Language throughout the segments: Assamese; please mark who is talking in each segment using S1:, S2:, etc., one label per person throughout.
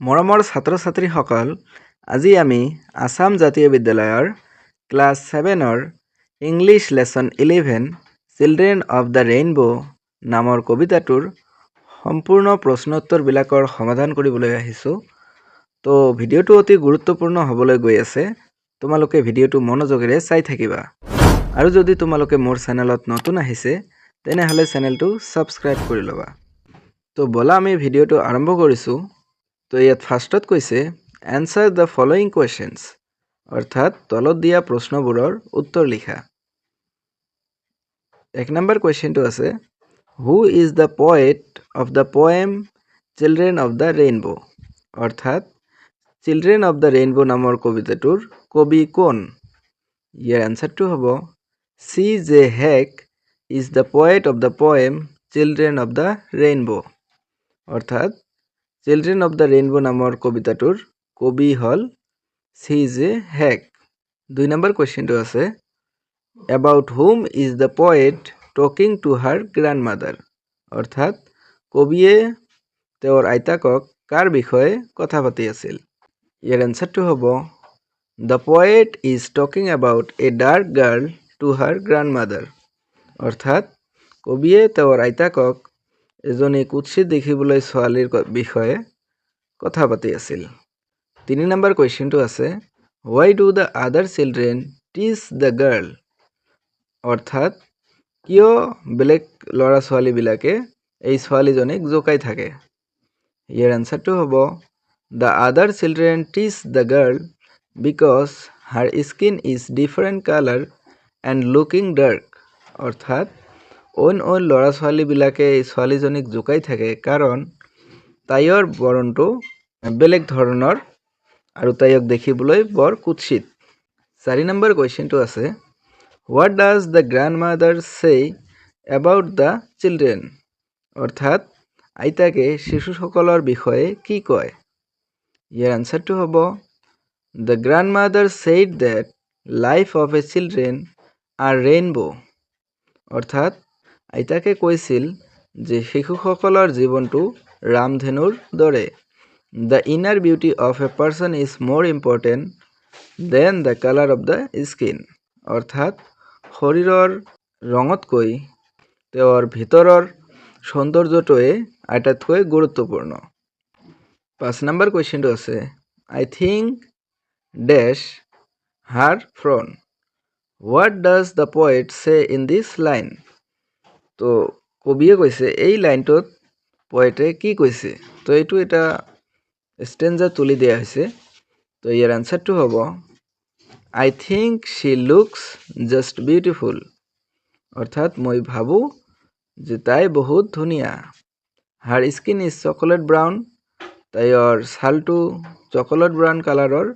S1: মৰমৰ ছাত্ৰ-ছাত্ৰীসকল, আজি আমি আসাম জাতীয় বিদ্যালয়ৰ ক্লাছ 7ৰ English lesson 11 children of the rainbow নামৰ কবিতাটোৰ সম্পূৰ্ণ প্ৰশ্নোত্তৰবিলাকৰ সমাধান কৰিবলৈ আহিছোঁ। তো ভিডিঅ'টো অতি গুৰুত্বপূৰ্ণ হ'বলৈ গৈ আছে। তোমালোকে ভিডিঅ'টো মনোযোগেৰে চাই থাকিবা। আৰু যদি তোমালোকে মোৰ চেনেলত নতুন আহিছে তেনেহ'লে চেনেলটো সাবস্ক্ৰাইব কৰি ল'বা। তো বলা আমি ভিডিঅ'টো আৰম্ভ কৰিছোঁ। তো ইয়াত ফাৰ্ষ্টত কৈছে এনসাৰ দ্য ফলোইং কুৱেশ্যনছ, অৰ্থাৎ তলত দিয়া প্ৰশ্নবোৰৰ উত্তৰ লিখা। 1 নম্বৰ কুৱেশ্যনটো আছে who is the poet of the poem children of the rainbow, অৰ্থাৎ চিলড্ৰেন অফ দ্য ৰেইনবো নামৰ কবিতাটোৰ কবি কোন? ইয়াৰ এনসাৰটো হ'ব C J Heck is the poet of the poem children of the rainbow, অৰ্থাৎ চিলড্ৰেন অফ দ্য ৰেইনবো নামৰ কবিতাটোৰ কবি হ'ল চি জে হেক। 2 নম্বৰ কুৱেশ্যনটো আছে about whom is the poet talking to her grandmother, অৰ্থাৎ কবিয়ে তেওঁৰ আইতাকক কাৰ বিষয়ে কথা পাতি আছিল? ইয়াৰ এনসাৰটো হ'ব the poet is talking about a dark girl to her grandmother, অৰ্থাৎ কবিয়ে তেওঁৰ আইতাকক এজনী কুৎসিত দেখিবলৈ ছোৱালীৰ বিষয়ে কথা পাতি আছিল। 3 নম্বৰ কুৱেশ্যনটো আছে হোৱাই ডু দ্য আদাৰ চিলড্ৰেন টিচ দ্য গাৰ্ল, অৰ্থাৎ কিয় বেলেগ ল'ৰা ছোৱালীবিলাকে এই ছোৱালীজনীক জোকাই থাকে? ইয়াৰ এনসাৰটো হ'ব দ্য আদাৰ চিলড্ৰেন টিচ the girl because her skin is different colour and looking dark, অৰ্থাৎ অইন ল'ৰা ছোৱালীবিলাকে এই ছোৱালীজনীক জোকাই থাকে কাৰণ তাইৰ বৰণটো বেলেগ ধৰণৰ আৰু তাইক দেখিবলৈ বৰ কুৎসিত। 4 নম্বৰ কুৱেশ্যনটো আছে হোৱাট ডাজ দ্য গ্ৰাণ্ডমাদাৰ চে এবাউট দ্য চিলড্ৰেন, অৰ্থাৎ আইতাকে শিশুসকলৰ বিষয়ে কি কয়? ইয়াৰ এনসাৰটো হ'ব the grandmother said that life of a children are rainbow, অৰ্থাৎ আইতাকে কৈছিল যে শিশুসকলৰ জীৱনটো ৰামধেনুৰ দৰে। The inner beauty of a person is more important than the colour of the skin, অৰ্থাৎ শৰীৰৰ ৰঙতকৈ তেওঁৰ ভিতৰৰ সৌন্দৰ্যটোৱে আটাইতকৈ গুৰুত্বপূৰ্ণ। 5 নম্বৰ কুৱেশ্যনটো আছে I think that's her frown, what does the poet say in this line? তো কবিয়ে কৈছে এই লাইনটোত পয়েটে কি কৈছে? তো এইটো এটা ষ্টেঞ্জা তুলি দিয়া হৈছে। তো ইয়াৰ এনসাৰটো হ'ব I think she looks just beautiful, অৰ্থাৎ মই ভাবোঁ যে তাই বহুত ধুনীয়া। Her skin is chocolate brown, তাইৰ ছালটো চকলেট ব্ৰাউন কালাৰৰ।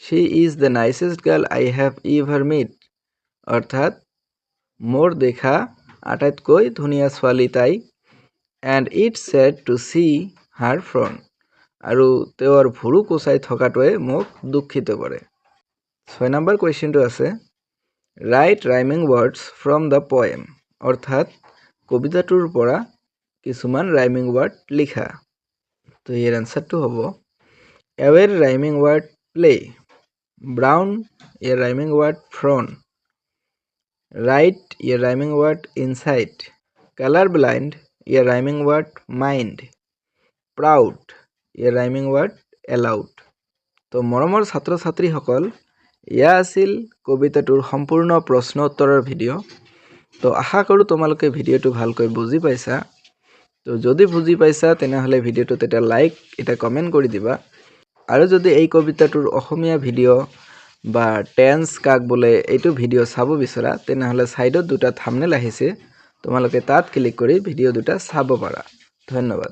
S1: She is the nicest girl I have ever met, অৰ্থাৎ মোৰ দেখা আটাইতকৈ ধুনীয়া ছোৱালী তাই। And it's sad to see her frown, আৰু তেওঁৰ ভুৰু কোচাই থকাটোৱে মোক দুখিত কৰে। 6 নম্বৰ কুৱেশ্যনটো আছে right rhyming words from the poem, অৰ্থাৎ কবিতাটোৰ পৰা কিছুমান ৰাইমিং ৱৰ্ড লিখা। তো ইয়াৰ এনসাৰটো হ'ব এৱেৰ ৰাইমিং ৱৰ্ড প্লে, ব্ৰাউন ইয়াৰ ৰাইমিং ৱৰ্ড ফ্ৰন, ৰাইট ইয়াৰ rhyming word inside, colour blind ইয়াৰ ৰাইমিং ৱৰ্ড মাইণ্ড, প্ৰাউড ইয়াৰ ৰাইমিং ৱৰ্ড এলাউড। তো মৰমৰ ছাত্ৰ ছাত্ৰীসকল, এয়া আছিল কবিতাটোৰ সম্পূৰ্ণ প্ৰশ্ন উত্তৰৰ ভিডিঅ'। তো আশা কৰোঁ তোমালোকে ভিডিঅ'টো ভালকৈ বুজি পাইছা। তো যদি বুজি পাইছা তেনেহ'লে ভিডিঅ'টোত এটা লাইক এটা কমেণ্ট কৰি দিবা। আৰু যদি এই কবিতাটোৰ অসমীয়া ভিডিঅ' বা টেন্স কাক বোলে এইটো ভিডিঅ' চাব বিচৰা তেনেহ'লে ছাইডত দুটা থাম্বনেইল আহিছে, তোমালোকে তাত ক্লিক কৰি ভিডিঅ' দুটা চাব পাৰা। ধন্যবাদ।